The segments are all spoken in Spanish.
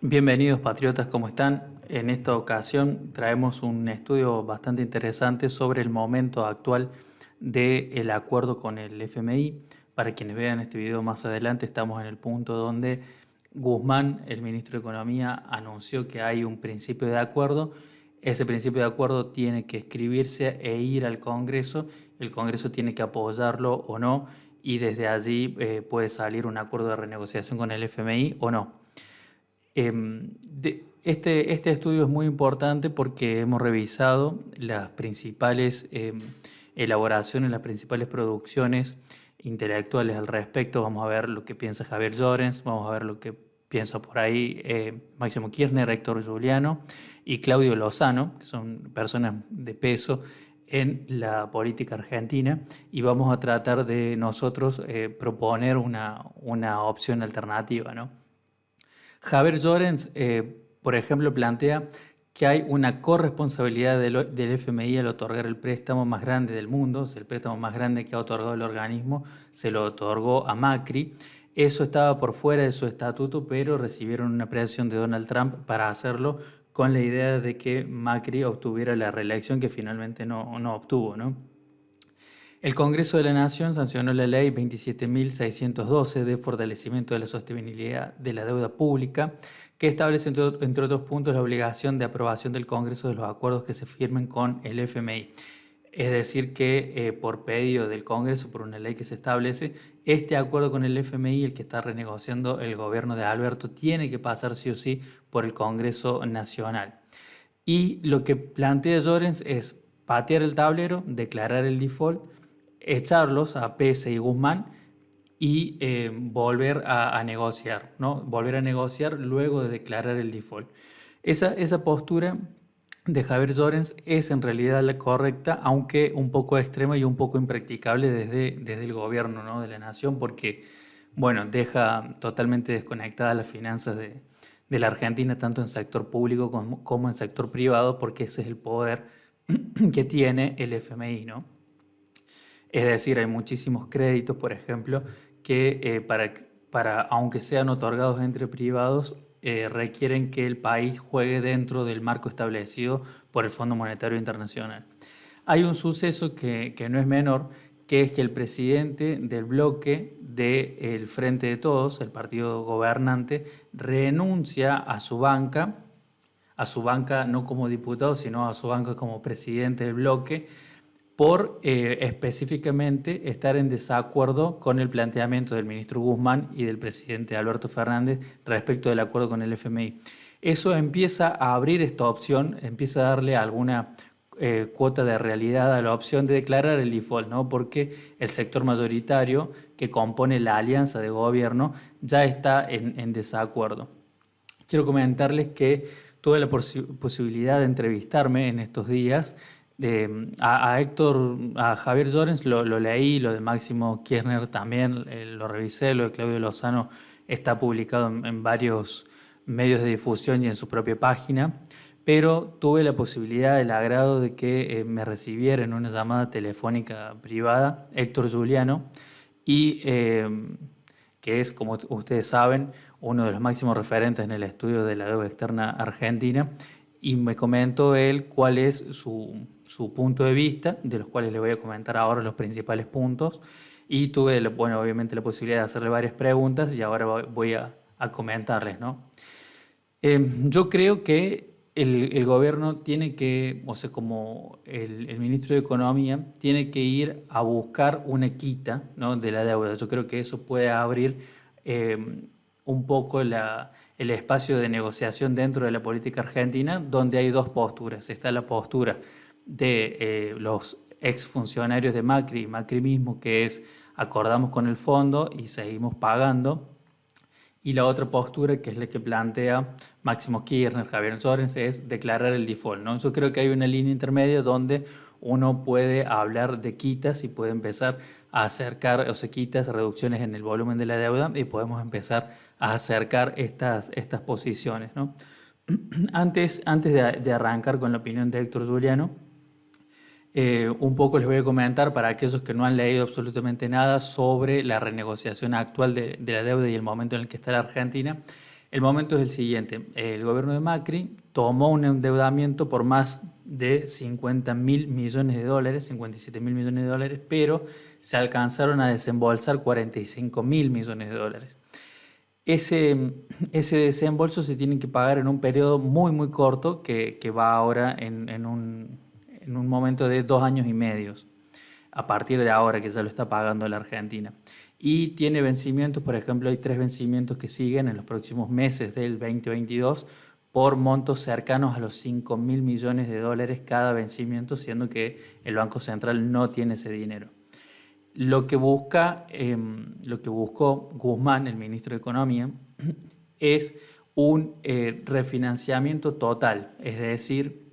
Bienvenidos patriotas, ¿cómo están? En esta ocasión traemos un estudio bastante interesante sobre el momento actual del acuerdo con el FMI. Para quienes vean este video más adelante, estamos en el punto donde Guzmán, el ministro de Economía, anunció que hay un principio de acuerdo. Ese principio de acuerdo tiene que escribirse e ir al Congreso. El Congreso tiene que apoyarlo o no, y desde allí puede salir un acuerdo de renegociación con el FMI o no. Este estudio es muy importante porque hemos revisado las principales elaboraciones, las principales producciones intelectuales al respecto. Vamos a ver lo que piensa Javier Llorens, vamos a ver lo que piensa por ahí Máximo Kirchner, Héctor Giuliano y Claudio Lozano, que son personas de peso en la política argentina, y vamos a tratar de nosotros proponer una opción alternativa, ¿no? Javier Llorens, por ejemplo, plantea que hay una corresponsabilidad del FMI al otorgar el préstamo más grande del mundo. O sea, el préstamo más grande que ha otorgado el organismo se lo otorgó a Macri. Eso estaba por fuera de su estatuto, pero recibieron una presión de Donald Trump para hacerlo, con la idea de que Macri obtuviera la reelección que finalmente no obtuvo, ¿no? El Congreso de la Nación sancionó la Ley 27.612 de fortalecimiento de la sostenibilidad de la deuda pública, que establece, entre otros puntos, la obligación de aprobación del Congreso de los acuerdos que se firmen con el FMI. Es decir, que por pedido del Congreso, por una ley que se establece, este acuerdo con el FMI, el que está renegociando el gobierno de Alberto, tiene que pasar sí o sí por el Congreso Nacional. Y lo que plantea Llorens es patear el tablero, declarar el default, echarlos a Pese y Guzmán y volver a negociar, ¿no? Volver a negociar luego de declarar el default. Esa postura de Javier Llorens es en realidad la correcta, aunque un poco extrema y un poco impracticable desde el gobierno, ¿no?, de la nación, porque bueno, deja totalmente desconectadas las finanzas de la Argentina, tanto en sector público como en sector privado, porque ese es el poder que tiene el FMI, ¿no? Es decir, hay muchísimos créditos, por ejemplo, que aunque sean otorgados entre privados, requieren que el país juegue dentro del marco establecido por el Fondo Monetario Internacional. Hay un suceso que no es menor, que es que el presidente del bloque del Frente de Todos, el partido gobernante, renuncia a su banca no como diputado, sino a su banca como presidente del bloque, por específicamente estar en desacuerdo con el planteamiento del ministro Guzmán y del presidente Alberto Fernández respecto del acuerdo con el FMI. Eso empieza a abrir esta opción, empieza a darle alguna cuota de realidad a la opción de declarar el default, ¿no? Porque el sector mayoritario que compone la alianza de gobierno ya está en desacuerdo. Quiero comentarles que tuve la posibilidad de entrevistarme en estos días a Javier Llorens, lo leí, lo de Máximo Kirchner también, lo revisé, lo de Claudio Lozano está publicado en varios medios de difusión y en su propia página, pero tuve la posibilidad, el agrado de que me recibiera en una llamada telefónica privada Héctor Giuliano, y que es, como ustedes saben, uno de los máximos referentes en el estudio de la deuda externa argentina, y me comentó él cuál es su punto de vista, de los cuales le voy a comentar ahora los principales puntos, y tuve, bueno, obviamente la posibilidad de hacerle varias preguntas y ahora voy a comentarles, ¿no? Yo creo que el gobierno tiene que, o sea, como el ministro de Economía, tiene que ir a buscar una quita, ¿no?, de la deuda. Yo creo que eso puede abrir un poco el espacio de negociación dentro de la política argentina, donde hay dos posturas. Está la postura de los exfuncionarios de Macri y Macri mismo, que es acordamos con el fondo y seguimos pagando. Y la otra postura, que es la que plantea Máximo Kirchner, Javier Llorens, es declarar el default, ¿no? Yo creo que hay una línea intermedia donde uno puede hablar de quitas y puede empezar a acercar, o sea, quitas, reducciones en el volumen de la deuda, y podemos empezar a acercar estas posiciones, ¿no? Antes de arrancar con la opinión de Héctor Giuliano, un poco les voy a comentar, para aquellos que no han leído absolutamente nada sobre la renegociación actual de la deuda y el momento en el que está la Argentina. El momento es el siguiente. El gobierno de Macri tomó un endeudamiento por más de 50.000 millones de dólares, 57.000 millones de dólares, pero se alcanzaron a desembolsar 45.000 millones de dólares. Ese desembolso se tiene que pagar en un periodo muy, muy corto que va ahora en un momento de 2 años y medio, a partir de ahora que ya lo está pagando la Argentina. Y tiene vencimientos, por ejemplo, hay 3 vencimientos que siguen en los próximos meses del 2022 por montos cercanos a los 5.000 millones de dólares cada vencimiento, siendo que el Banco Central no tiene ese dinero. Lo que buscó Guzmán, el ministro de Economía, es un refinanciamiento total, es decir,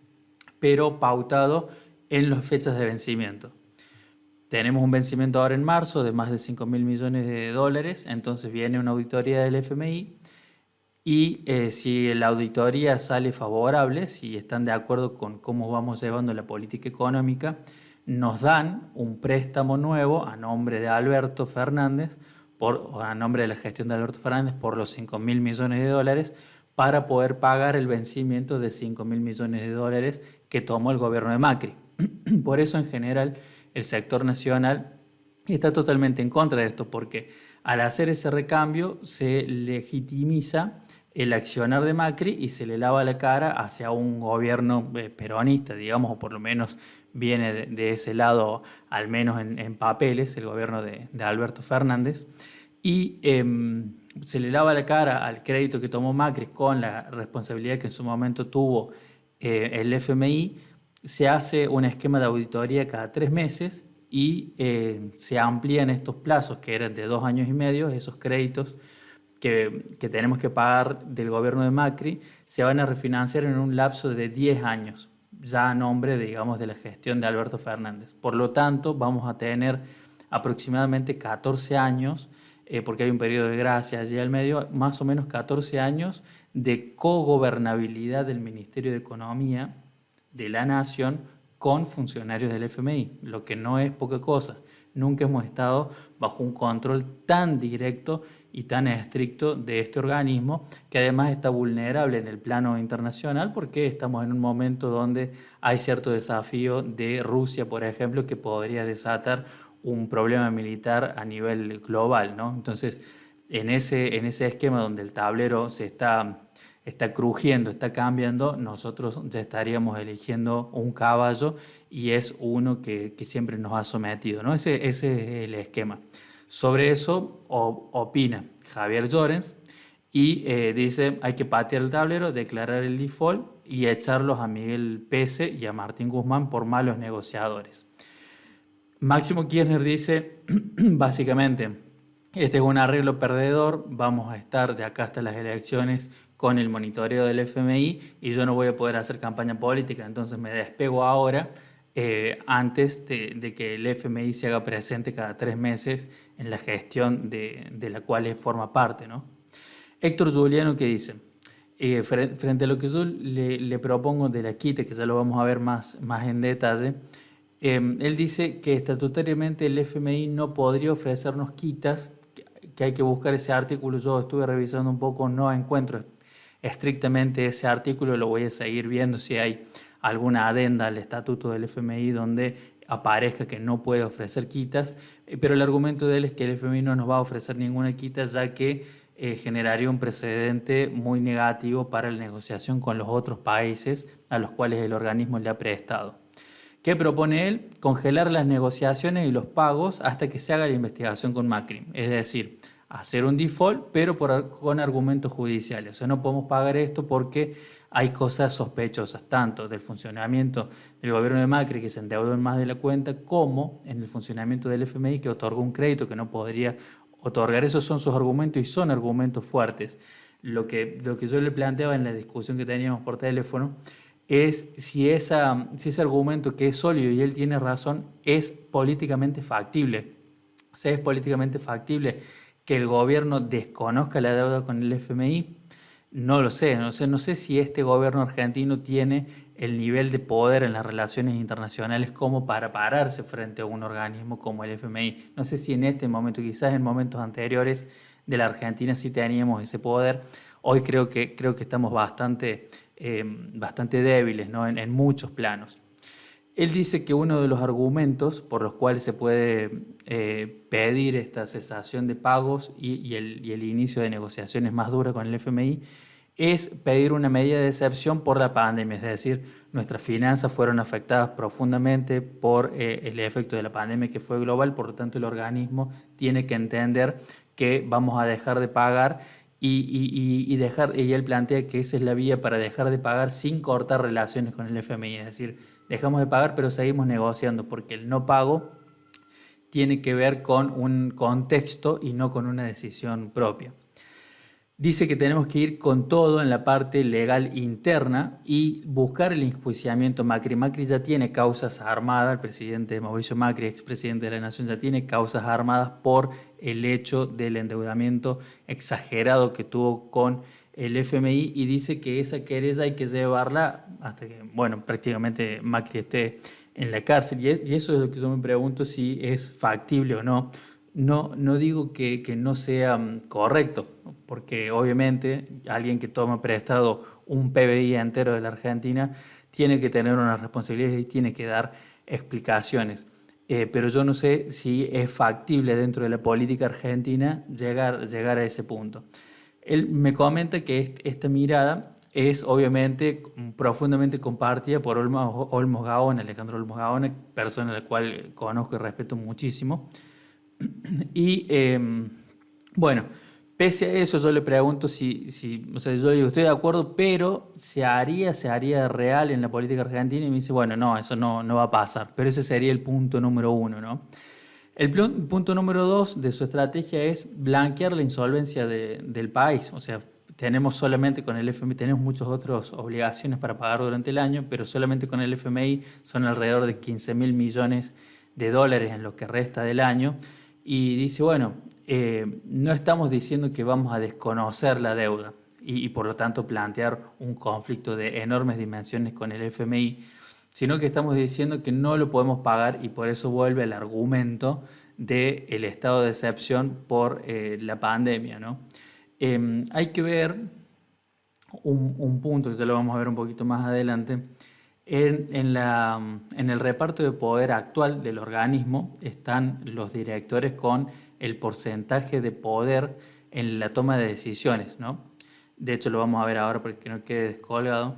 pero pautado en las fechas de vencimiento. Tenemos un vencimiento ahora en marzo de más de 5.000 millones de dólares, entonces viene una auditoría del FMI y si la auditoría sale favorable, si están de acuerdo con cómo vamos llevando la política económica, nos dan un préstamo nuevo a nombre de Alberto Fernández, o a nombre de la gestión de Alberto Fernández, por los 5.000 millones de dólares para poder pagar el vencimiento de 5.000 millones de dólares que tomó el gobierno de Macri. Por eso, en general, el sector nacional está totalmente en contra de esto, porque al hacer ese recambio se legitimiza el accionar de Macri y se le lava la cara hacia un gobierno peronista, digamos, o por lo menos viene de ese lado, al menos en papeles, el gobierno de Alberto Fernández. Y se le lava la cara al crédito que tomó Macri con la responsabilidad que en su momento tuvo el FMI. Se hace un esquema de auditoría cada 3 meses y se amplían estos plazos, que eran de 2 años y medio, esos créditos que tenemos que pagar del gobierno de Macri, se van a refinanciar en un lapso de 10 años, ya a nombre, digamos, de la gestión de Alberto Fernández. Por lo tanto, vamos a tener aproximadamente 14 años, porque hay un periodo de gracia allí al medio, más o menos 14 años de cogobernabilidad del Ministerio de Economía de la Nación con funcionarios del FMI, lo que no es poca cosa. Nunca hemos estado bajo un control tan directo y tan estricto de este organismo, que además está vulnerable en el plano internacional porque estamos en un momento donde hay cierto desafío de Rusia, por ejemplo, que podría desatar un problema militar a nivel global, ¿no? Entonces, en ese esquema donde el tablero está crujiendo, está cambiando, nosotros ya estaríamos eligiendo un caballo y es uno que siempre nos ha sometido, ¿no? Ese es el esquema. Sobre eso opina Javier Llorens y dice hay que patear el tablero, declarar el default y echarlos a Miguel Pese y a Martín Guzmán por malos negociadores. Máximo Kirchner dice básicamente, este es un arreglo perdedor, vamos a estar de acá hasta las elecciones con el monitoreo del FMI y yo no voy a poder hacer campaña política, entonces me despego ahora antes de que el FMI se haga presente cada 3 meses en la gestión de la cual forma parte, ¿no? Héctor Juliano, ¿qué dice? Frente a lo que yo le propongo de la quita, que ya lo vamos a ver más en detalle, él dice que estatutariamente el FMI no podría ofrecernos quitas, que hay que buscar ese artículo. Yo estuve revisando un poco, no encuentro estrictamente ese artículo, lo voy a seguir viendo si hay alguna adenda al estatuto del FMI donde aparezca que no puede ofrecer quitas, pero el argumento de él es que el FMI no nos va a ofrecer ninguna quita ya que generaría un precedente muy negativo para la negociación con los otros países a los cuales el organismo le ha prestado. ¿Qué propone él? Congelar las negociaciones y los pagos hasta que se haga la investigación con Macri. Es decir, hacer un default, pero con argumentos judiciales. O sea, no podemos pagar esto porque hay cosas sospechosas, tanto del funcionamiento del gobierno de Macri, que se endeudó en más de la cuenta, como en el funcionamiento del FMI, que otorgó un crédito que no podría otorgar. Esos son sus argumentos y son argumentos fuertes. Lo que yo le planteaba en la discusión que teníamos por teléfono es si ese argumento, que es sólido y él tiene razón, es políticamente factible. O sea, es políticamente factible que el gobierno desconozca la deuda con el FMI. No lo sé, no sé si este gobierno argentino tiene el nivel de poder en las relaciones internacionales como para pararse frente a un organismo como el FMI. No sé si en este momento, quizás en momentos anteriores de la Argentina sí teníamos ese poder, Hoy creo que estamos bastante débiles, ¿no? En muchos planos. Él dice que uno de los argumentos por los cuales se puede pedir esta cesación de pagos y el inicio de negociaciones más duras con el FMI es pedir una medida de excepción por la pandemia, es decir, nuestras finanzas fueron afectadas profundamente por el efecto de la pandemia que fue global, por lo tanto el organismo tiene que entender que vamos a dejar de pagar y él plantea que esa es la vía para dejar de pagar sin cortar relaciones con el FMI, es decir, dejamos de pagar pero seguimos negociando porque el no pago tiene que ver con un contexto y no con una decisión propia. Dice que tenemos que ir con todo en la parte legal interna y buscar el enjuiciamiento Macri. Macri ya tiene causas armadas, el presidente Mauricio Macri, expresidente de la Nación, ya tiene causas armadas por el hecho del endeudamiento exagerado que tuvo con el FMI y dice que esa querella hay que llevarla hasta que, bueno, prácticamente Macri esté en la cárcel. Y eso es lo que yo me pregunto si es factible o no. No digo que no sea correcto, porque obviamente alguien que toma prestado un PBI entero de la Argentina tiene que tener una responsabilidad y tiene que dar explicaciones. Pero yo no sé si es factible dentro de la política argentina llegar a ese punto. Él me comenta que esta mirada es obviamente profundamente compartida por Olmos Gaona, Alejandro Olmos Gaona, persona a la cual conozco y respeto muchísimo. Y bueno, pese a eso yo le pregunto o sea, yo le digo, estoy de acuerdo, pero se haría real en la política argentina y me dice, bueno, no, eso no va a pasar, pero ese sería el punto número uno, ¿no? El punto número dos de su estrategia es blanquear la insolvencia del país, o sea, tenemos solamente con el FMI, tenemos muchas otras obligaciones para pagar durante el año, pero solamente con el FMI son alrededor de 15.000 millones de dólares en lo que resta del año. Y dice, bueno, no estamos diciendo que vamos a desconocer la deuda y por lo tanto plantear un conflicto de enormes dimensiones con el FMI, sino que estamos diciendo que no lo podemos pagar y por eso vuelve el argumento del estado de excepción por la pandemia, ¿no? Hay que ver un punto que ya lo vamos a ver un poquito más adelante. En el reparto de poder actual del organismo están los directores con el porcentaje de poder en la toma de decisiones, ¿no? De hecho, lo vamos a ver ahora para que no quede descolgado.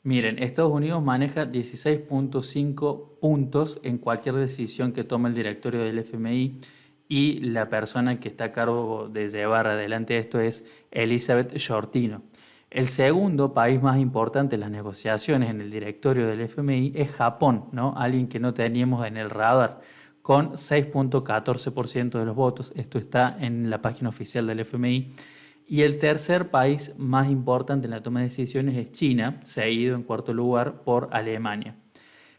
Miren, Estados Unidos maneja 16.5 puntos en cualquier decisión que tome el directorio del FMI y la persona que está a cargo de llevar adelante esto es Elizabeth Shortino. El segundo país más importante en las negociaciones en el directorio del FMI es Japón, ¿no? Alguien que no teníamos en el radar, con 6.14% de los votos. Esto está en la página oficial del FMI. Y el tercer país más importante en la toma de decisiones es China, seguido en cuarto lugar por Alemania.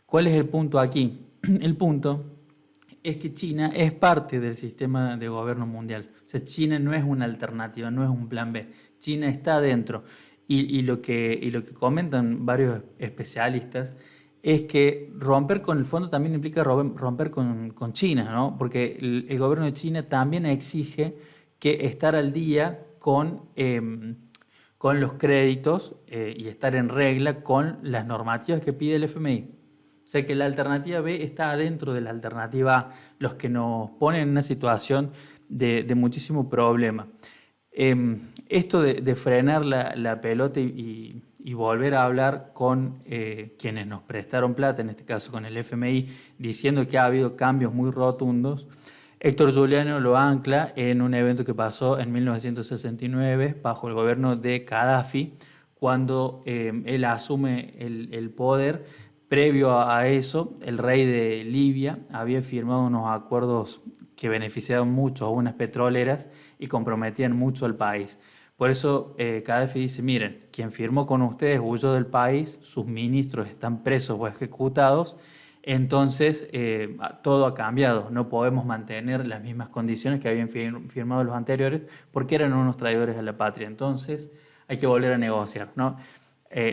¿Cuál es el punto aquí? El punto es que China es parte del sistema de gobierno mundial. O sea, China no es una alternativa, no es un plan B. China está dentro. Y lo que comentan varios especialistas es que romper con el fondo también implica romper con China, ¿no? Porque el gobierno de China también exige que estar al día con los créditos y estar en regla con las normativas que pide el FMI. O sea que la alternativa B está adentro de la alternativa A, los que nos ponen en una situación de muchísimo problema. Esto de frenar la pelota y volver a hablar con quienes nos prestaron plata, en este caso con el FMI, diciendo que ha habido cambios muy rotundos, Héctor Juliano lo ancla en un evento que pasó en 1969 bajo el gobierno de Gaddafi, cuando él asume el poder. Previo a eso, el rey de Libia había firmado unos acuerdos que beneficiaban mucho a unas petroleras y comprometían mucho al país. Por eso Gaddafi dice, miren, quien firmó con ustedes huyó del país, sus ministros están presos o ejecutados, entonces todo ha cambiado, no podemos mantener las mismas condiciones que habían firmado los anteriores porque eran unos traidores a la patria, entonces hay que volver a negociar, ¿no?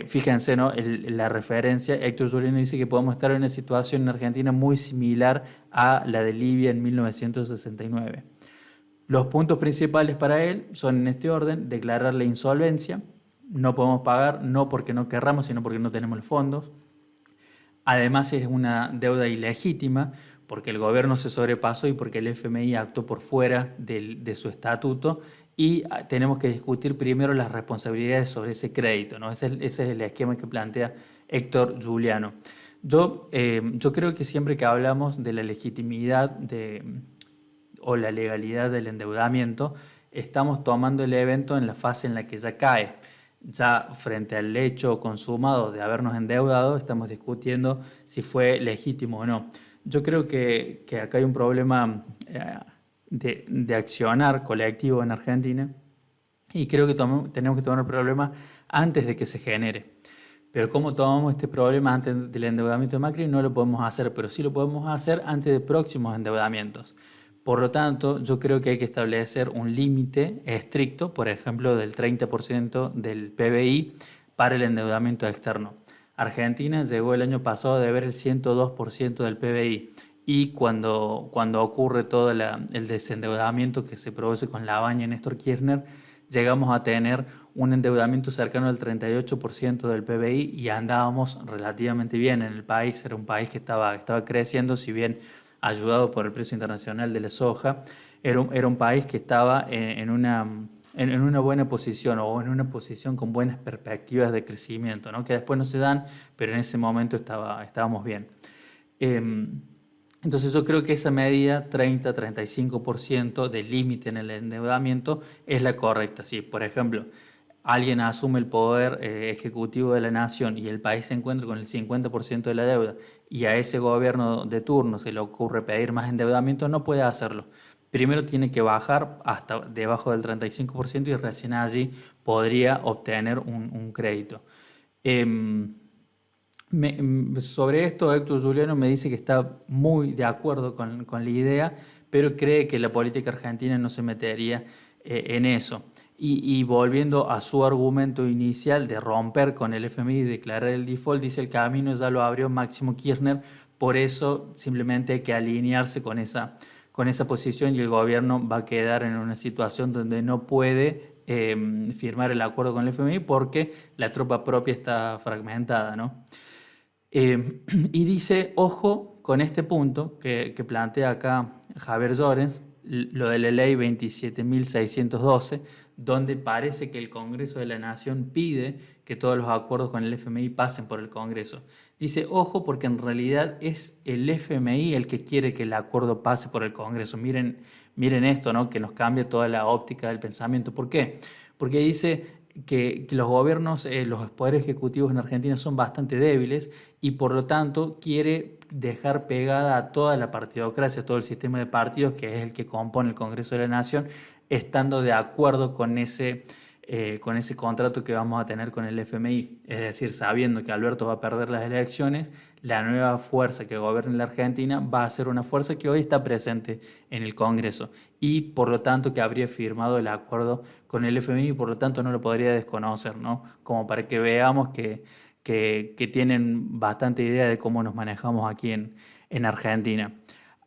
Fíjense, ¿no? La referencia, Héctor Juliano dice que podemos estar en una situación en Argentina muy similar a la de Libia en 1969. Los puntos principales para él son en este orden: declarar la insolvencia, no podemos pagar, no porque no querramos, sino porque no tenemos los fondos. Además es una deuda ilegítima porque el gobierno se sobrepasó y porque el FMI actuó por fuera de su estatuto, y tenemos que discutir primero las responsabilidades sobre ese crédito, ¿no? Ese es el esquema que plantea Héctor Giuliano. Yo creo que siempre que hablamos de la legitimidad o la legalidad del endeudamiento, estamos tomando el evento en la fase en la que ya cae. Ya frente al hecho consumado de habernos endeudado, estamos discutiendo si fue legítimo o no. Yo creo que acá hay un problema de accionar colectivo en Argentina, y creo que tenemos que tomar el problema antes de que se genere. Pero ¿cómo tomamos este problema antes del endeudamiento de Macri? No lo podemos hacer, pero sí lo podemos hacer antes de próximos endeudamientos. Por lo tanto, yo creo que hay que establecer un límite estricto, por ejemplo, del 30% del PBI para el endeudamiento externo. Argentina llegó el año pasado a deber el 102% del PBI, y cuando ocurre todo el desendeudamiento que se produce con Lavagna y Néstor Kirchner, llegamos a tener un endeudamiento cercano al 38% del PBI y andábamos relativamente bien en el país. Era un país que estaba creciendo, si bien ayudado por el precio internacional de la soja. Era un país que estaba en una buena posición, o en una posición con buenas perspectivas de crecimiento, ¿no? Que después no se dan, pero en ese momento estábamos bien. Entonces yo creo que esa medida, 30-35% de límite en el endeudamiento, es la correcta. Si, por ejemplo, alguien asume el poder ejecutivo de la nación y el país se encuentra con el 50% de la deuda, y a ese gobierno de turno se le ocurre pedir más endeudamiento, no puede hacerlo. Primero tiene que bajar hasta debajo del 35% y recién allí podría obtener un crédito. Sobre esto, Héctor Giuliano me dice que está muy de acuerdo con la idea, pero cree que la política argentina no se metería en eso. Y volviendo a su argumento inicial de romper con el FMI y declarar el default, dice: el camino ya lo abrió Máximo Kirchner, por eso simplemente hay que alinearse con esa posición, y el gobierno va a quedar en una situación donde no puede firmar el acuerdo con el FMI porque la tropa propia está fragmentada, ¿no? Y dice: ojo con este punto que plantea acá Javier Llorens, lo de la ley 27.612, donde parece que el Congreso de la Nación pide que todos los acuerdos con el FMI pasen por el Congreso. Dice: ojo, porque en realidad es el FMI el que quiere que el acuerdo pase por el Congreso. Miren esto, ¿no? Que nos cambia toda la óptica del pensamiento. ¿Por qué? Porque dice que los gobiernos, los poderes ejecutivos en Argentina son bastante débiles, y por lo tanto quiere dejar pegada a toda la partidocracia, todo el sistema de partidos que es el que compone el Congreso de la Nación, estando de acuerdo con ese contrato que vamos a tener con el FMI. Es decir, sabiendo que Alberto va a perder las elecciones, la nueva fuerza que gobierna la Argentina va a ser una fuerza que hoy está presente en el Congreso, y por lo tanto que habría firmado el acuerdo con el FMI, y por lo tanto no lo podría desconocer, ¿no? Como para que veamos que tienen bastante idea de cómo nos manejamos aquí en Argentina.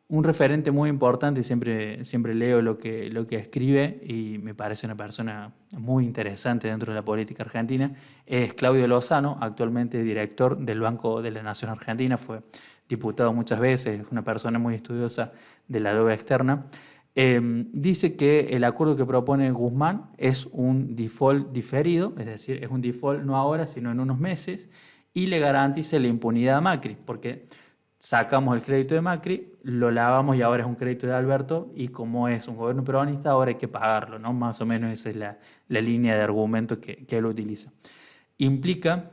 Un referente muy importante, siempre leo lo que escribe, y me parece una persona muy interesante dentro de la política argentina, es Claudio Lozano, actualmente director del Banco de la Nación Argentina, fue diputado muchas veces, es una persona muy estudiosa de la deuda externa. Dice que el acuerdo que propone Guzmán es un default diferido, es decir, es un default no ahora, sino en unos meses, y le garantiza la impunidad a Macri, porque sacamos el crédito de Macri, lo lavamos y ahora es un crédito de Alberto, y como es un gobierno peronista ahora hay que pagarlo, ¿no? Más o menos esa es la línea de argumento que él utiliza. Implica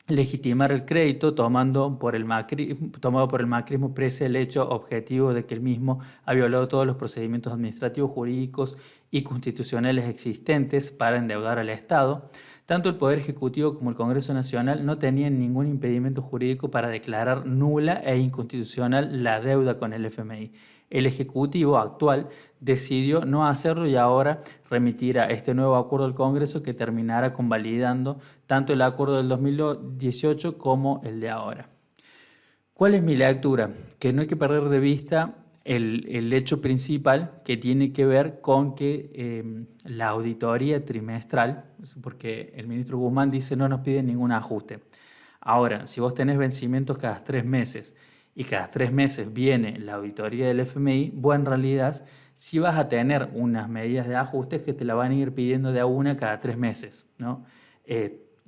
legitimar el crédito tomado por el macrismo prese el hecho objetivo de que el mismo ha violado todos los procedimientos administrativos, jurídicos y constitucionales existentes para endeudar al Estado. Tanto el Poder Ejecutivo como el Congreso Nacional no tenían ningún impedimento jurídico para declarar nula e inconstitucional la deuda con el FMI. El Ejecutivo actual decidió no hacerlo, y ahora remitirá este nuevo acuerdo al Congreso, que terminará convalidando tanto el acuerdo del 2018 como el de ahora. ¿Cuál es mi lectura? Que no hay que perder de vista el hecho principal que tiene que ver con que la auditoría trimestral, porque el ministro Guzmán dice no nos pide ningún ajuste. Ahora, si vos tenés vencimientos cada 3 meses y cada 3 meses viene la auditoría del FMI, vos en realidad sí vas a tener unas medidas de ajustes que te la van a ir pidiendo de a una cada 3 meses, ¿no?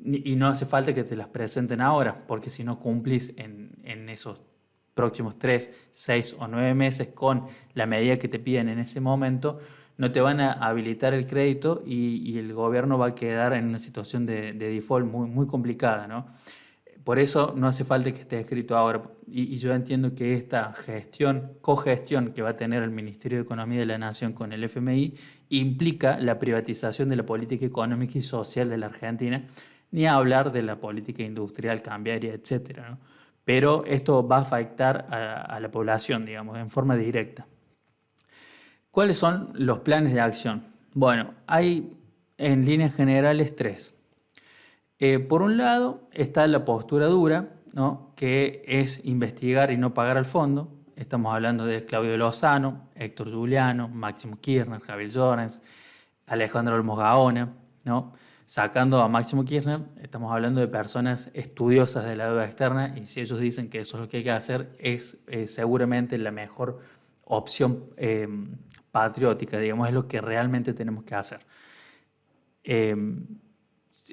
Y no hace falta que te las presenten ahora, porque si no cumplís en esos próximos 3, 6 o 9 meses con la medida que te piden en ese momento, no te van a habilitar el crédito y el gobierno va a quedar en una situación de default muy, muy complicada, ¿no? Por eso no hace falta que esté escrito ahora. Y yo entiendo que esta cogestión que va a tener el Ministerio de Economía de la Nación con el FMI implica la privatización de la política económica y social de la Argentina, ni a hablar de la política industrial, cambiaria, etcétera, ¿no? Pero esto va a afectar a la población, digamos, en forma directa. ¿Cuáles son los planes de acción? Bueno, hay en líneas generales 3. Por un lado está la postura dura, ¿no? Que es investigar y no pagar al fondo. Estamos hablando de Claudio Lozano, Héctor Juliano, Máximo Kirchner, Javier Llorens, Alejandro Olmos Gaona, ¿no? Sacando a Máximo Kirchner, estamos hablando de personas estudiosas de la deuda externa y si ellos dicen que eso es lo que hay que hacer, es seguramente la mejor opción patriótica, digamos, es lo que realmente tenemos que hacer.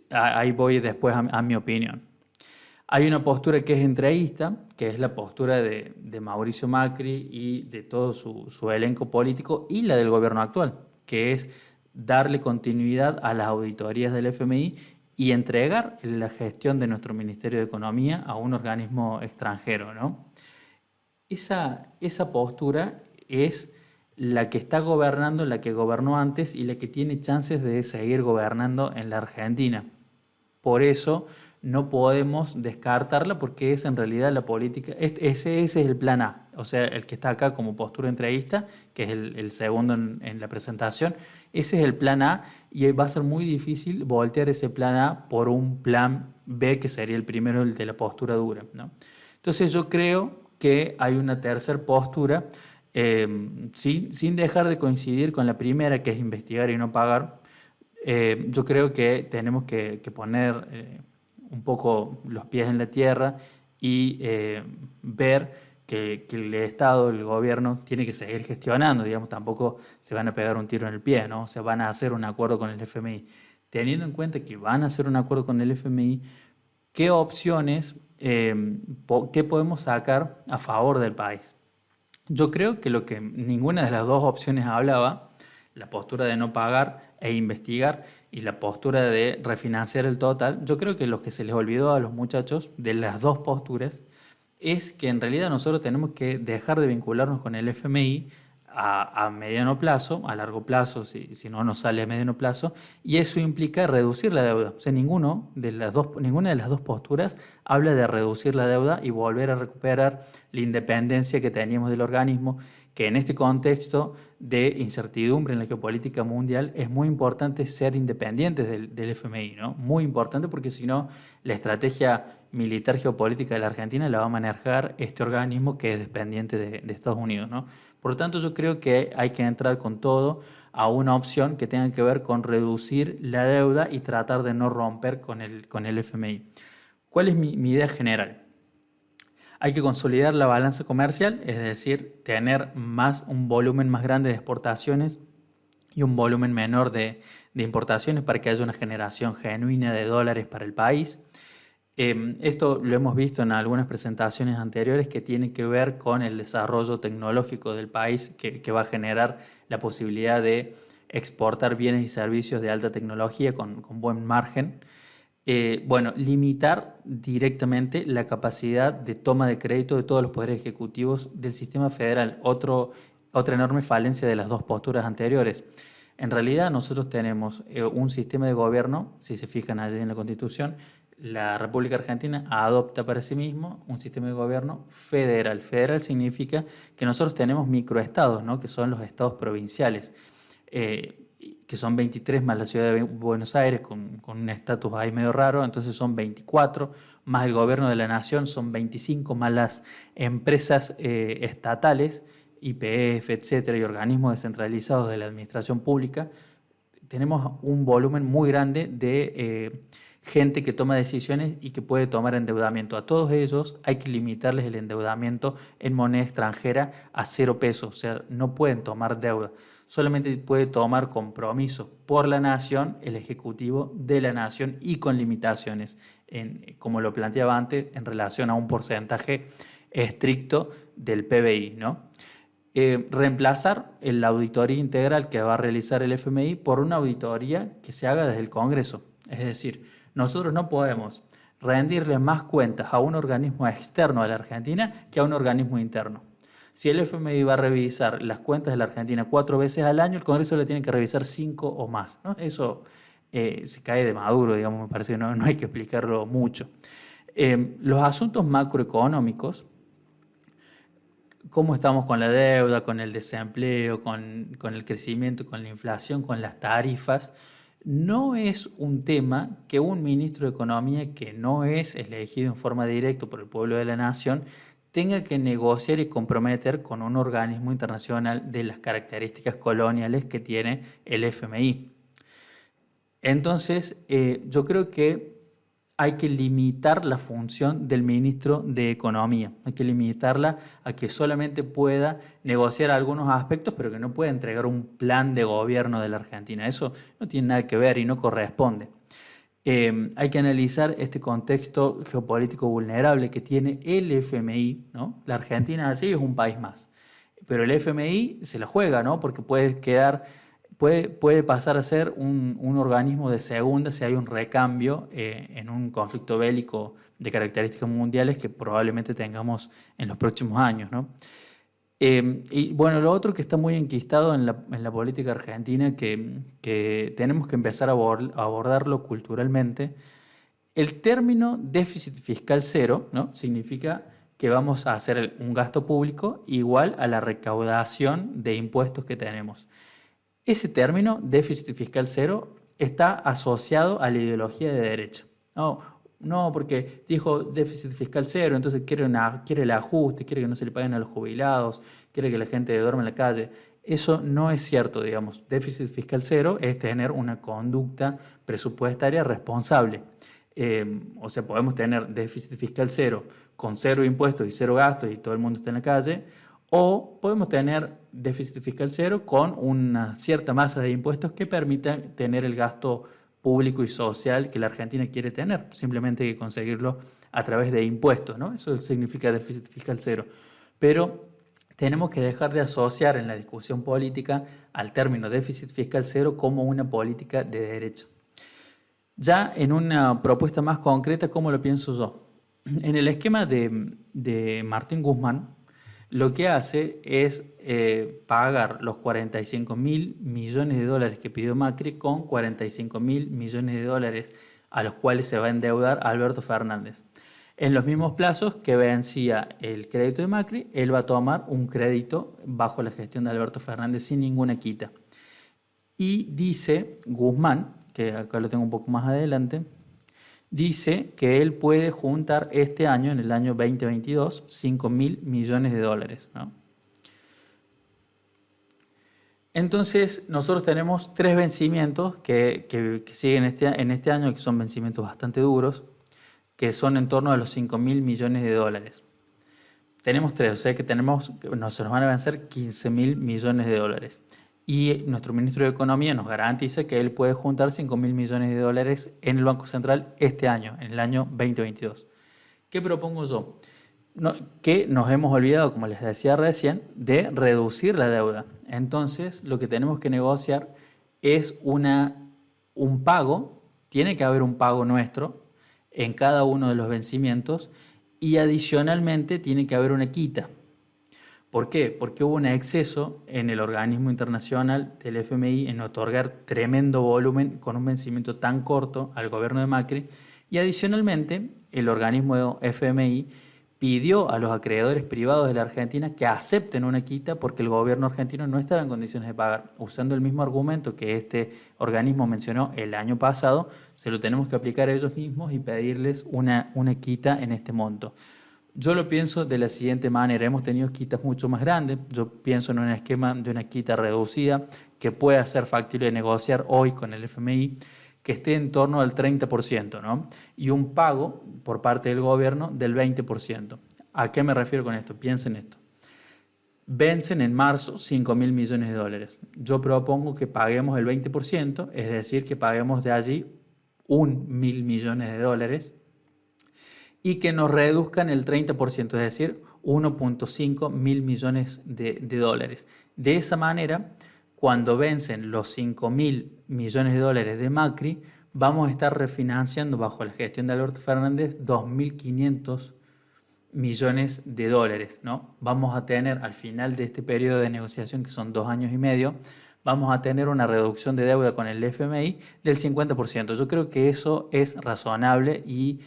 Ahí voy después a mi opinión. Hay una postura que es entreguista, que es la postura de Mauricio Macri y de todo su elenco político y la del gobierno actual, que es darle continuidad a las auditorías del FMI y entregar la gestión de nuestro Ministerio de Economía a un organismo extranjero, ¿no? Esa postura es la que está gobernando, la que gobernó antes y la que tiene chances de seguir gobernando en la Argentina. Por eso no podemos descartarla porque es en realidad la política, ese es el plan A, o sea, el que está acá como postura entreguista, que es el segundo en la presentación, ese es el plan A y va a ser muy difícil voltear ese plan A por un plan B, que sería el primero, el de la postura dura, ¿no? Entonces yo creo que hay una tercera postura, sin dejar de coincidir con la primera, que es investigar y no pagar. Yo creo que tenemos que poner un poco los pies en la tierra y ver que el Estado, el gobierno, tiene que seguir gestionando, digamos, tampoco se van a pegar un tiro en el pie, ¿no? O sea, van a hacer un acuerdo con el FMI. Teniendo en cuenta que van a hacer un acuerdo con el FMI, ¿qué opciones, qué podemos sacar a favor del país? Yo creo que lo que ninguna de las dos opciones hablaba, la postura de no pagar e investigar y la postura de refinanciar el total, yo creo que lo que se les olvidó a los muchachos de las dos posturas es que en realidad nosotros tenemos que dejar de vincularnos con el FMI a mediano plazo, a largo plazo, si no nos sale a mediano plazo, y eso implica reducir la deuda. O sea, ninguna de las dos posturas habla de reducir la deuda y volver a recuperar la independencia que teníamos del organismo, que en este contexto de incertidumbre en la geopolítica mundial es muy importante ser independientes del FMI, ¿no? Muy importante porque si no, la estrategia militar geopolítica de la Argentina la va a manejar este organismo que es dependiente de Estados Unidos, ¿no? Por lo tanto, yo creo que hay que entrar con todo a una opción que tenga que ver con reducir la deuda y tratar de no romper con el FMI. ¿Cuál es mi idea general? Hay que consolidar la balanza comercial, es decir, tener un volumen más grande de exportaciones y un volumen menor de importaciones para que haya una generación genuina de dólares para el país. Esto lo hemos visto en algunas presentaciones anteriores que tiene que ver con el desarrollo tecnológico del país que va a generar la posibilidad de exportar bienes y servicios de alta tecnología con buen margen. Bueno, limitar directamente la capacidad de toma de crédito de todos los poderes ejecutivos del sistema federal, otra enorme falencia de las dos posturas anteriores. En realidad nosotros tenemos un sistema de gobierno, si se fijan allí en la Constitución, la República Argentina adopta para sí mismo un sistema de gobierno federal. Federal significa que nosotros tenemos microestados, ¿no? Que son los estados provinciales, que son 23 más la ciudad de Buenos Aires con un estatus ahí medio raro, entonces son 24, más el gobierno de la nación son 25, más las empresas estatales YPF, etcétera, y organismos descentralizados de la administración pública, tenemos un volumen muy grande de gente que toma decisiones y que puede tomar endeudamiento. A todos ellos hay que limitarles el endeudamiento en moneda extranjera a 0 pesos, o sea, no pueden tomar deuda. Solamente puede tomar compromisos por la nación, el ejecutivo de la nación y con limitaciones, como lo planteaba antes, en relación a un porcentaje estricto del PBI, ¿no? Reemplazar la auditoría integral que va a realizar el FMI por una auditoría que se haga desde el Congreso. Es decir, nosotros no podemos rendirle más cuentas a un organismo externo a la Argentina que a un organismo interno. Si el FMI va a revisar las cuentas de la Argentina 4 veces al año, el Congreso le tiene que revisar 5 o más, ¿no? Eso se cae de maduro, digamos, me parece que no hay que explicarlo mucho. Los asuntos macroeconómicos, cómo estamos con la deuda, con el desempleo, con el crecimiento, con la inflación, con las tarifas, no es un tema que un ministro de Economía que no es elegido en forma directa por el pueblo de la nación tenga que negociar y comprometer con un organismo internacional de las características coloniales que tiene el FMI. Entonces, yo creo que hay que limitar la función del ministro de Economía. Hay que limitarla a que solamente pueda negociar algunos aspectos, pero que no pueda entregar un plan de gobierno de la Argentina. Eso no tiene nada que ver y no corresponde. Hay que analizar este contexto geopolítico vulnerable que tiene el FMI, ¿no? La Argentina así es un país más, pero el FMI se la juega, ¿no? Porque puede pasar a ser un organismo de segunda si hay un recambio en un conflicto bélico de características mundiales que probablemente tengamos en los próximos años, ¿no? Y bueno, lo otro que está muy enquistado en la política argentina, que tenemos que empezar a abordarlo culturalmente, el término déficit fiscal cero, ¿no? Significa que vamos a hacer un gasto público igual a la recaudación de impuestos que tenemos. Ese término, déficit fiscal cero, está asociado a la ideología de derecha. No, porque dijo déficit fiscal cero, entonces quiere el ajuste, quiere que no se le paguen a los jubilados, quiere que la gente duerma en la calle. Eso no es cierto, digamos. Déficit fiscal cero es tener una conducta presupuestaria responsable. O sea, podemos tener déficit fiscal cero con 0 impuestos y 0 gastos y todo el mundo está en la calle, o podemos tener déficit fiscal cero con una cierta masa de impuestos que permita tener el gasto público y social que la Argentina quiere tener. Simplemente hay que conseguirlo a través de impuestos, ¿no? Eso significa déficit fiscal cero. Pero tenemos que dejar de asociar en la discusión política al término déficit fiscal cero como una política de derecha. Ya en una propuesta más concreta, ¿cómo lo pienso yo? En el esquema de Martín Guzmán, lo que hace es pagar los 45.000 millones de dólares que pidió Macri con 45.000 millones de dólares a los cuales se va a endeudar Alberto Fernández. En los mismos plazos que vencía el crédito de Macri, él va a tomar un crédito bajo la gestión de Alberto Fernández sin ninguna quita. Y dice Guzmán, que acá lo tengo un poco más adelante, dice que él puede juntar este año, en el año 2022, 5.000 millones de dólares, ¿no? Entonces, nosotros tenemos 3 vencimientos que siguen en este año, que son vencimientos bastante duros, que son en torno a los 5.000 millones de dólares. Tenemos 3, o sea que se nos van a vencer 15.000 millones de dólares. Y nuestro ministro de Economía nos garantiza que él puede juntar 5.000 millones de dólares en el Banco Central este año, en el año 2022. ¿Qué propongo yo? Que nos hemos olvidado, como les decía recién, de reducir la deuda. Entonces, lo que tenemos que negociar es un pago, tiene que haber un pago nuestro en cada uno de los vencimientos y adicionalmente tiene que haber una quita. ¿Por qué? Porque hubo un exceso en el organismo internacional del FMI en otorgar tremendo volumen con un vencimiento tan corto al gobierno de Macri y adicionalmente el organismo FMI pidió a los acreedores privados de la Argentina que acepten una quita porque el gobierno argentino no estaba en condiciones de pagar. Usando el mismo argumento que este organismo mencionó el año pasado, se lo tenemos que aplicar a ellos mismos y pedirles una quita en este monto. Yo lo pienso de la siguiente manera, hemos tenido quitas mucho más grandes, yo pienso en un esquema de una quita reducida que pueda ser factible de negociar hoy con el FMI, que esté en torno al 30%, ¿no? Y un pago por parte del gobierno del 20%. ¿A qué me refiero con esto? Piensen esto. Vencen en marzo 5.000 millones de dólares. Yo propongo que paguemos el 20%, es decir, que paguemos de allí 1.000 millones de dólares y que nos reduzcan el 30%, es decir, 1.5 mil millones de dólares. De esa manera, cuando vencen los 5.000 millones de dólares de Macri, vamos a estar refinanciando bajo la gestión de Alberto Fernández 2.500 millones de dólares, ¿no? Vamos a tener al final de este periodo de negociación, que son 2 años y medio, vamos a tener una reducción de deuda con el FMI del 50%. Yo creo que eso es razonable y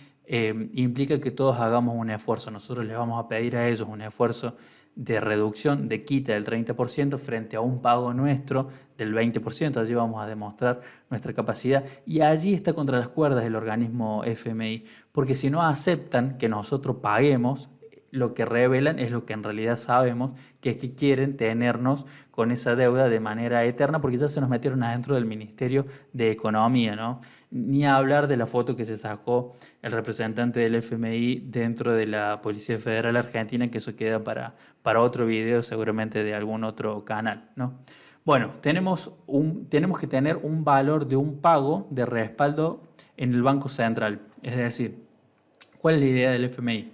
implica que todos hagamos un esfuerzo. Nosotros les vamos a pedir a ellos un esfuerzo de reducción, de quita del 30% frente a un pago nuestro del 20%. Allí vamos a demostrar nuestra capacidad y allí está contra las cuerdas el organismo FMI, porque si no aceptan que nosotros paguemos, lo que revelan es lo que en realidad sabemos, que es que quieren tenernos con esa deuda de manera eterna, porque ya se nos metieron adentro del Ministerio de Economía, ¿no? Ni hablar de la foto que se sacó el representante del FMI dentro de la Policía Federal Argentina, que eso queda para otro video seguramente de algún otro canal, ¿no? Bueno, tenemos que tener un valor de un pago de respaldo en el Banco Central. Es decir, ¿cuál es la idea del FMI?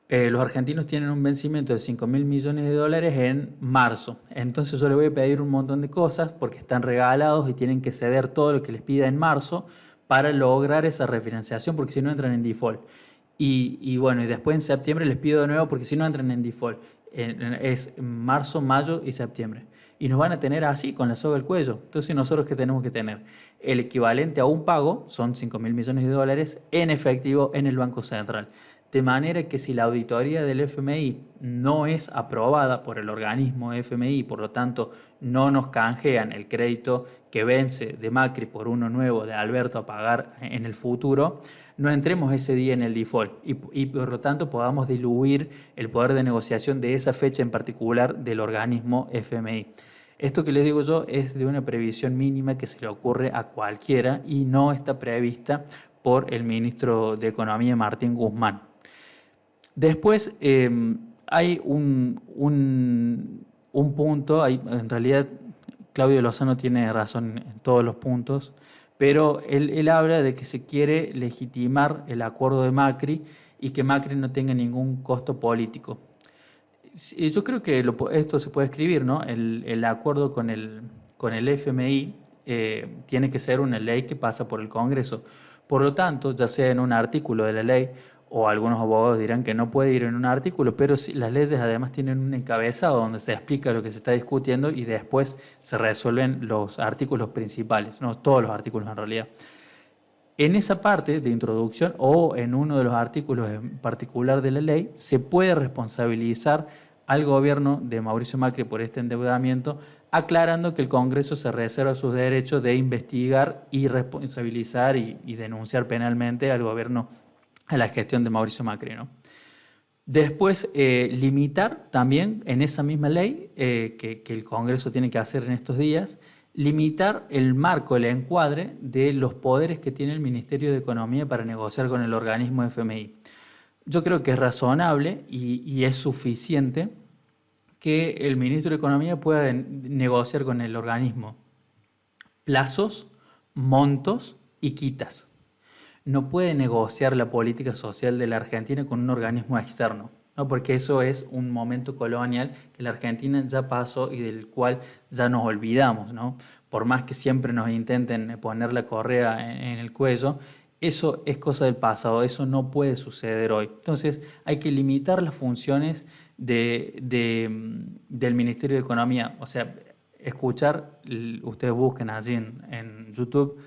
Los argentinos tienen un vencimiento de 5.000 millones de dólares en marzo. Entonces yo les voy a pedir un montón de cosas porque están regalados y tienen que ceder todo lo que les pida en marzo para lograr esa refinanciación, porque si no entran en default. Y bueno, y después en septiembre les pido de nuevo porque si no entran en default. Es marzo, mayo y septiembre. Y nos van a tener así, con la soga al cuello. Entonces nosotros, ¿qué tenemos que tener? El equivalente a un pago, son 5.000 millones de dólares, en efectivo en el Banco Central. De manera que si la auditoría del FMI no es aprobada por el organismo FMI, por lo tanto no nos canjean el crédito que vence de Macri por uno nuevo de Alberto a pagar en el futuro, no entremos ese día en el default y por lo tanto podamos diluir el poder de negociación de esa fecha en particular del organismo FMI. Esto que les digo yo es de una previsión mínima que se le ocurre a cualquiera y no está prevista por el ministro de Economía, Martín Guzmán. Después hay un punto, en realidad Claudio Lozano tiene razón en todos los puntos, pero él habla de que se quiere legitimar el acuerdo de Macri y que Macri no tenga ningún costo político. Yo creo que esto se puede escribir, ¿no? El acuerdo con el FMI tiene que ser una ley que pasa por el Congreso. Por lo tanto, ya sea en un artículo de la ley, o algunos abogados dirán que no puede ir en un artículo, pero las leyes además tienen un encabezado donde se explica lo que se está discutiendo y después se resuelven los artículos principales, no todos los artículos en realidad. En esa parte de introducción o en uno de los artículos en particular de la ley se puede responsabilizar al gobierno de Mauricio Macri por este endeudamiento, aclarando que el Congreso se reserva sus derechos de investigar y responsabilizar y denunciar penalmente al gobierno, a la gestión de Mauricio Macri, ¿no? Después, limitar también en esa misma ley que el Congreso tiene que hacer en estos días, limitar el marco, el encuadre de los poderes que tiene el Ministerio de Economía para negociar con el organismo FMI. Yo creo que es razonable y es suficiente que el ministro de Economía pueda negociar con el organismo plazos, montos y quitas. No puede negociar la política social de la Argentina con un organismo externo, ¿no? Porque eso es un momento colonial que la Argentina ya pasó y del cual ya nos olvidamos, ¿no? Por más que siempre nos intenten poner la correa en el cuello, eso es cosa del pasado, eso no puede suceder hoy. Entonces hay que limitar las funciones del Ministerio de Economía. O sea, escuchar, ustedes busquen allí en YouTube,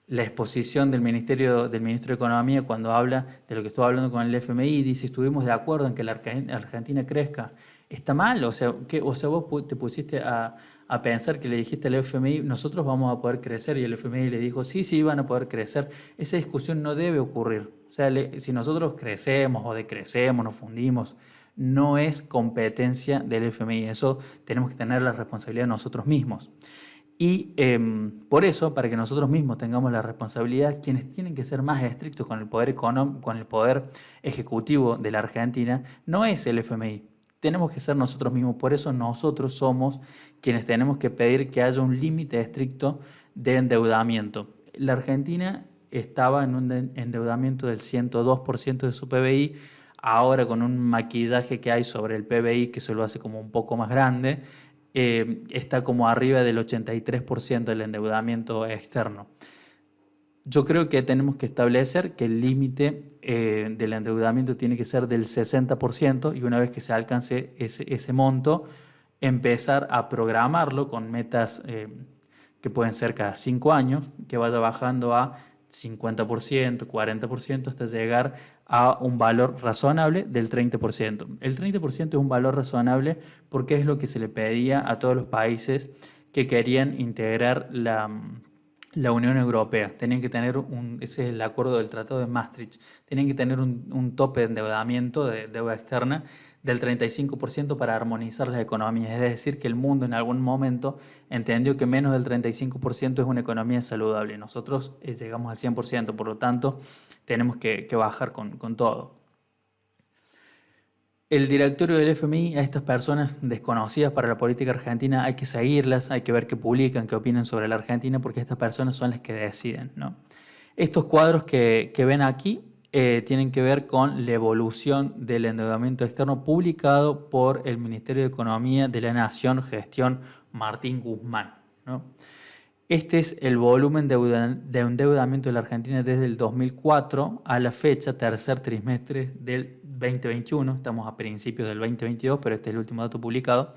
la exposición del ministro de Economía cuando habla de lo que estuvo hablando con el FMI y dice estuvimos de acuerdo en que la Argentina crezca. ¿Está mal? O sea, vos te pusiste a a pensar que le dijiste al FMI, nosotros vamos a poder crecer, y el FMI le dijo, sí, sí, van a poder crecer. Esa discusión no debe ocurrir. O sea, si nosotros crecemos o decrecemos, nos fundimos, no es competencia del FMI. Eso tenemos que tener la responsabilidad nosotros mismos. Y por eso, para que nosotros mismos tengamos la responsabilidad, quienes tienen que ser más estrictos con el poder económico, con el poder ejecutivo de la Argentina, no es el FMI. Tenemos que ser nosotros mismos. Por eso nosotros somos quienes tenemos que pedir que haya un límite estricto de endeudamiento. La Argentina estaba en un endeudamiento del 102% de su PBI. Ahora, con un maquillaje que hay sobre el PBI que se lo hace como un poco más grande, está como arriba del 83% del endeudamiento externo. Yo creo que tenemos que establecer que el límite del endeudamiento tiene que ser del 60%, y una vez que se alcance ese monto, empezar a programarlo con metas que pueden ser cada 5 años, que vaya bajando a 50%, 40%, hasta llegar a un valor razonable del 30%. El 30% es un valor razonable porque es lo que se le pedía a todos los países que querían integrar la Unión Europea. Tenían que tener ese es el acuerdo del Tratado de Maastricht, tenían que tener un tope de endeudamiento, de deuda externa, del 35% para armonizar las economías. Es decir, que el mundo en algún momento entendió que menos del 35% es una economía saludable. Nosotros llegamos al 100%, por lo tanto, tenemos que bajar con todo. El directorio del FMI, a estas personas desconocidas para la política argentina, hay que seguirlas, hay que ver qué publican, qué opinan sobre la Argentina, porque estas personas son las que deciden, ¿no? Estos cuadros que ven aquí tienen que ver con la evolución del endeudamiento externo publicado por el Ministerio de Economía de la Nación, gestión Martín Guzmán, ¿no? Este es el volumen de endeudamiento de la Argentina desde el 2004 a la fecha, tercer trimestre del 2021. Estamos a principios del 2022, pero este es el último dato publicado.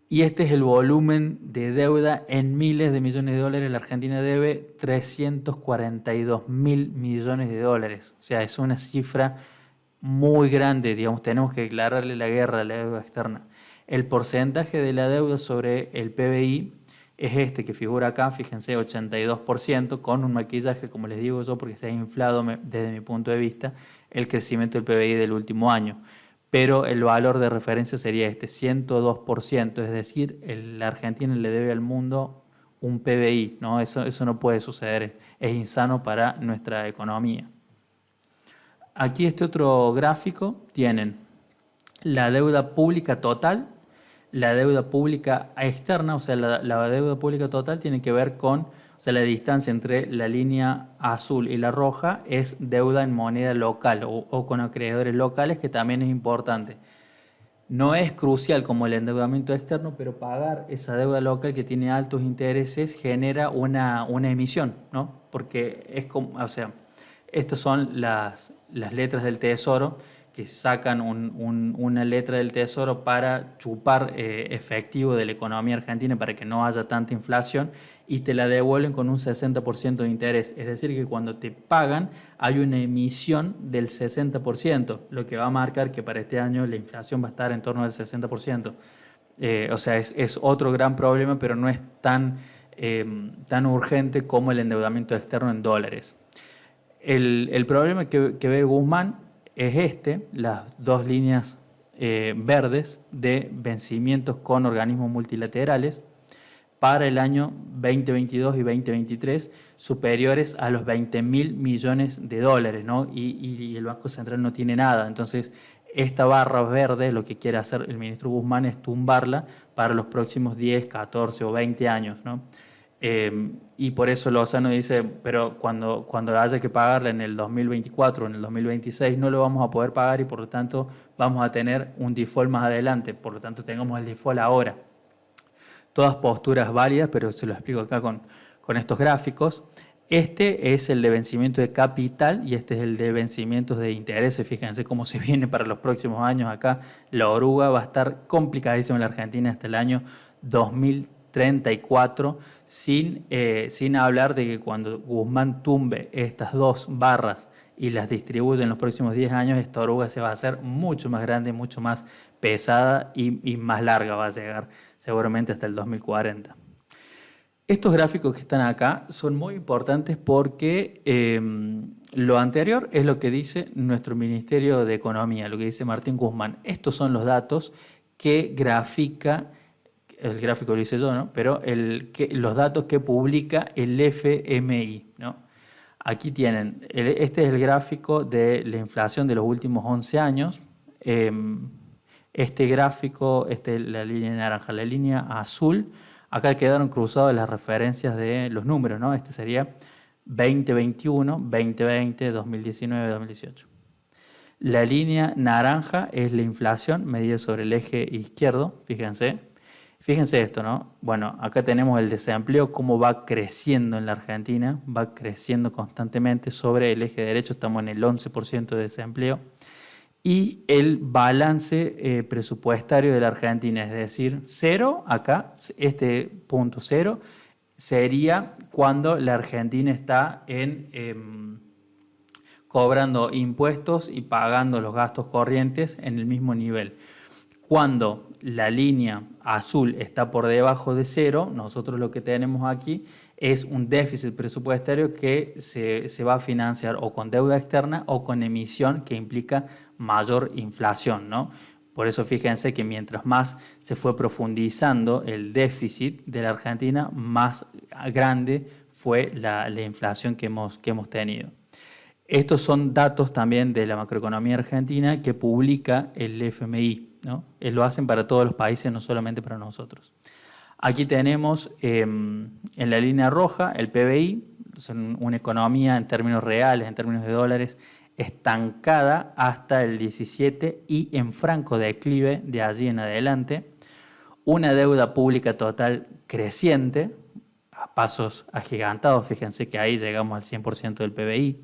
Y este es el volumen de deuda en miles de millones de dólares. La Argentina debe 342 mil millones de dólares. O sea, es una cifra muy grande. Digamos, tenemos que declararle la guerra a la deuda externa. El porcentaje de la deuda sobre el PBI es este que figura acá, fíjense, 82%, con un maquillaje, como les digo yo, porque se ha inflado desde mi punto de vista el crecimiento del PBI del último año. Pero el valor de referencia sería este, 102%, es decir, la Argentina le debe al mundo un PBI, ¿no? Eso no puede suceder, es insano para nuestra economía. Aquí este otro gráfico, tienen la deuda pública total, la deuda pública externa, o sea, la deuda pública total tiene que ver con, o sea, la distancia entre la línea azul y la roja es deuda en moneda local o con acreedores locales, que también es importante. No es crucial como el endeudamiento externo, pero pagar esa deuda local que tiene altos intereses genera una emisión, ¿no? Porque es como, o sea, estas son las letras del Tesoro, que sacan una letra del Tesoro para chupar efectivo de la economía argentina para que no haya tanta inflación, y te la devuelven con un 60% de interés. Es decir, que cuando te pagan hay una emisión del 60%, lo que va a marcar que para este año la inflación va a estar en torno al 60%. O sea, es otro gran problema, pero no es tan urgente como el endeudamiento externo en dólares. El problema que ve Guzmán es las dos líneas verdes de vencimientos con organismos multilaterales para el año 2022 y 2023 superiores a los 20.000 millones de dólares, ¿no? Y el Banco Central no tiene nada. Entonces, esta barra verde, lo que quiere hacer el ministro Guzmán es tumbarla para los próximos 10, 14 o 20 años, ¿no? Y por eso Lozano dice, pero cuando haya que pagarla en el 2024 o en el 2026 no lo vamos a poder pagar, y por lo tanto vamos a tener un default más adelante, por lo tanto tengamos el default ahora. Todas posturas válidas, pero se lo explico acá con estos gráficos. Este es el de vencimiento de capital y este es el de vencimientos de intereses. Fíjense cómo se viene para los próximos años acá. La oruga va a estar complicadísima en la Argentina hasta el año 2030. 34, sin hablar de que cuando Guzmán tumbe estas dos barras y las distribuye en los próximos 10 años, esta oruga se va a hacer mucho más grande, mucho más pesada y más larga, va a llegar seguramente hasta el 2040. Estos gráficos que están acá son muy importantes porque lo anterior es lo que dice nuestro Ministerio de Economía, lo que dice Martín Guzmán. Estos son los datos que grafica, el gráfico lo hice yo, ¿no? Pero los datos que publica el FMI, ¿no? Aquí tienen, este es el gráfico de la inflación de los últimos 11 años. Este gráfico, la línea naranja, la línea azul. Acá quedaron cruzadas las referencias de los números, ¿no? Este sería 2021, 2020, 2019, 2018. La línea naranja es la inflación medida sobre el eje izquierdo, fíjense. Fíjense esto, ¿no? Bueno, acá tenemos el desempleo, cómo va creciendo en la Argentina, va creciendo constantemente. Sobre el eje derecho estamos en el 11% de desempleo. Y el balance presupuestario de la Argentina, es decir, cero, acá, este punto cero, sería cuando la Argentina está cobrando impuestos y pagando los gastos corrientes en el mismo nivel. Cuando la línea azul está por debajo de cero, nosotros lo que tenemos aquí es un déficit presupuestario que se va a financiar o con deuda externa o con emisión, que implica mayor inflación, ¿no? Por eso fíjense que mientras más se fue profundizando el déficit de la Argentina, más grande fue la inflación que hemos tenido. Estos son datos también de la macroeconomía argentina que publica el FMI, ¿no? Lo hacen para todos los países, no solamente para nosotros. Aquí tenemos en la línea roja el PBI, son una economía en términos reales, en términos de dólares, estancada hasta el 17 y en franco declive de allí en adelante. Una deuda pública total creciente, a pasos agigantados, fíjense que ahí llegamos al 100% del PBI.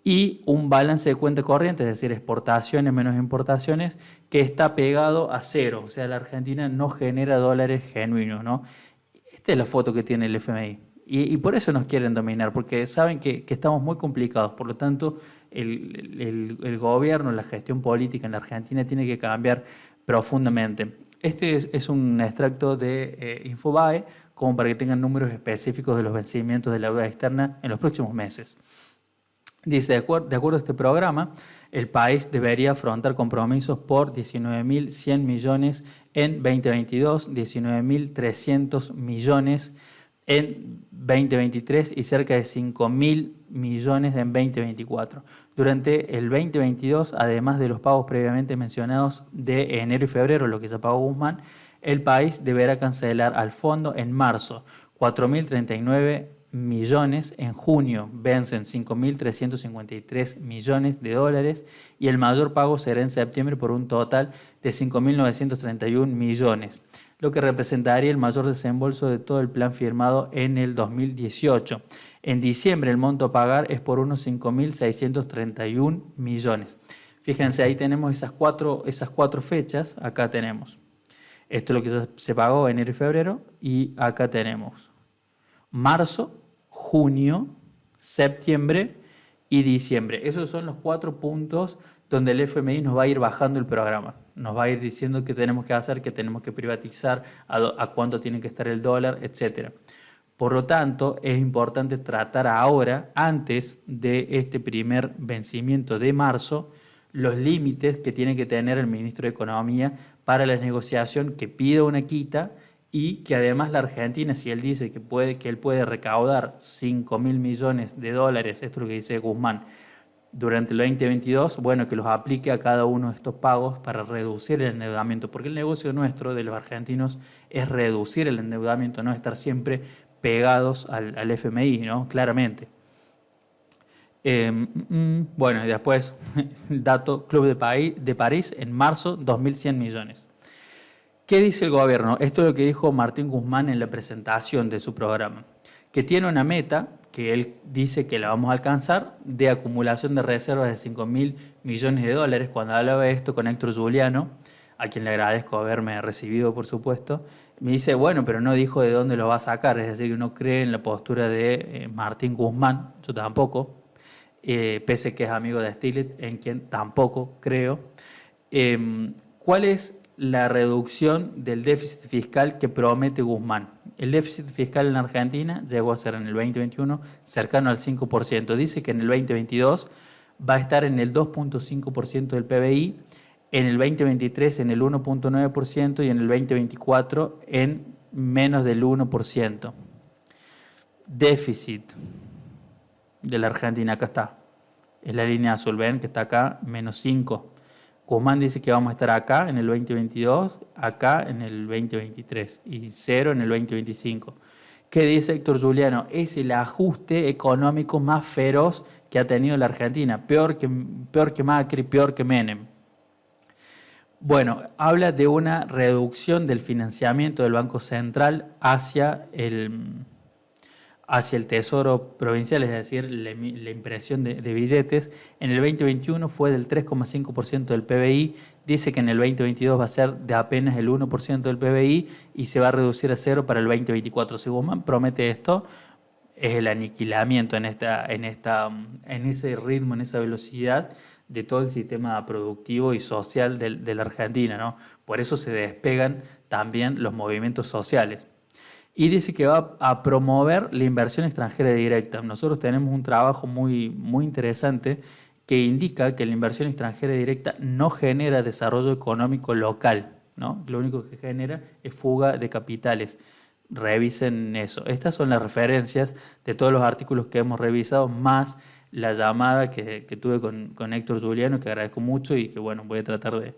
Y un balance de cuenta corriente, es decir, exportaciones menos importaciones, que está pegado a cero. O sea, la Argentina no genera dólares genuinos, ¿no? Esta es la foto que tiene el FMI. Y por eso nos quieren dominar, porque saben que estamos muy complicados. Por lo tanto, el gobierno, la gestión política en la Argentina tiene que cambiar profundamente. Este es un extracto de Infobae, como para que tengan números específicos de los vencimientos de la deuda externa en los próximos meses. Dice, de acuerdo a este programa, el país debería afrontar compromisos por 19.100 millones en 2022, 19.300 millones en 2023 y cerca de 5.000 millones en 2024. Durante el 2022, además de los pagos previamente mencionados de enero y febrero, lo que ya pagó Guzmán, el país deberá cancelar al fondo en marzo 4.039 millones, en junio vencen 5.353 millones de dólares y el mayor pago será en septiembre por un total de 5.931 millones, lo que representaría el mayor desembolso de todo el plan firmado en el 2018. En diciembre el monto a pagar es por unos 5.631 millones. Fíjense, ahí tenemos esas cuatro fechas, acá tenemos. Esto es lo que se pagó en enero y febrero y acá tenemos marzo, junio, septiembre y diciembre. Esos son los 4 puntos donde el FMI nos va a ir bajando el programa. Nos va a ir diciendo qué tenemos que hacer, qué tenemos que privatizar, a cuánto tiene que estar el dólar, etc. Por lo tanto, es importante tratar ahora, antes de este primer vencimiento de marzo, los límites que tiene que tener el ministro de Economía para la negociación que pida una quita y que además la Argentina, si él dice que él puede recaudar 5.000 millones de dólares, esto es lo que dice Guzmán, durante el 2022, bueno, que los aplique a cada uno de estos pagos para reducir el endeudamiento, porque el negocio nuestro de los argentinos es reducir el endeudamiento, no estar siempre pegados al FMI, ¿no? Claramente. Bueno, y después, dato Club de París, en marzo, 2.100 millones. ¿Qué dice el gobierno? Esto es lo que dijo Martín Guzmán en la presentación de su programa, que tiene una meta, que él dice que la vamos a alcanzar, de acumulación de reservas de 5.000 millones de dólares. Cuando hablaba de esto con Héctor Juliano, a quien le agradezco haberme recibido, por supuesto, Me dice, bueno, pero no dijo de dónde lo va a sacar, es decir, que no cree en la postura de Martín Guzmán, yo tampoco, pese que es amigo de Stiglitz, en quien tampoco creo. ¿Cuál es la reducción del déficit fiscal que promete Guzmán? El déficit fiscal en Argentina llegó a ser en el 2021 cercano al 5%. Dice que en el 2022 va a estar en el 2.5% del PBI, en el 2023 en el 1.9% y en el 2024 en menos del 1%. Déficit de la Argentina, acá está. Es la línea azul, ven que está acá, menos 5. Guzmán dice que vamos a estar acá en el 2022, acá en el 2023 y 0 en el 2025. ¿Qué dice Héctor Juliano? Es el ajuste económico más feroz que ha tenido la Argentina, peor que Macri, peor que Menem. Bueno, habla de una reducción del financiamiento del Banco Central hacia el Tesoro Provincial, es decir, la impresión de billetes. En el 2021 fue del 3,5% del PBI, dice que en el 2022 va a ser de apenas el 1% del PBI y se va a reducir a 0 para el 2024. Si Guzmán promete esto, es el aniquilamiento en ese ritmo, en esa velocidad de todo el sistema productivo y social de la Argentina, ¿no? Por eso se despegan también los movimientos sociales. Y dice que va a promover la inversión extranjera directa. Nosotros tenemos un trabajo muy, muy interesante que indica que la inversión extranjera directa no genera desarrollo económico local, ¿no? Lo único que genera es fuga de capitales. Revisen eso. Estas son las referencias de todos los artículos que hemos revisado, más la llamada que tuve con Héctor Juliano, que agradezco mucho y que bueno, voy a tratar de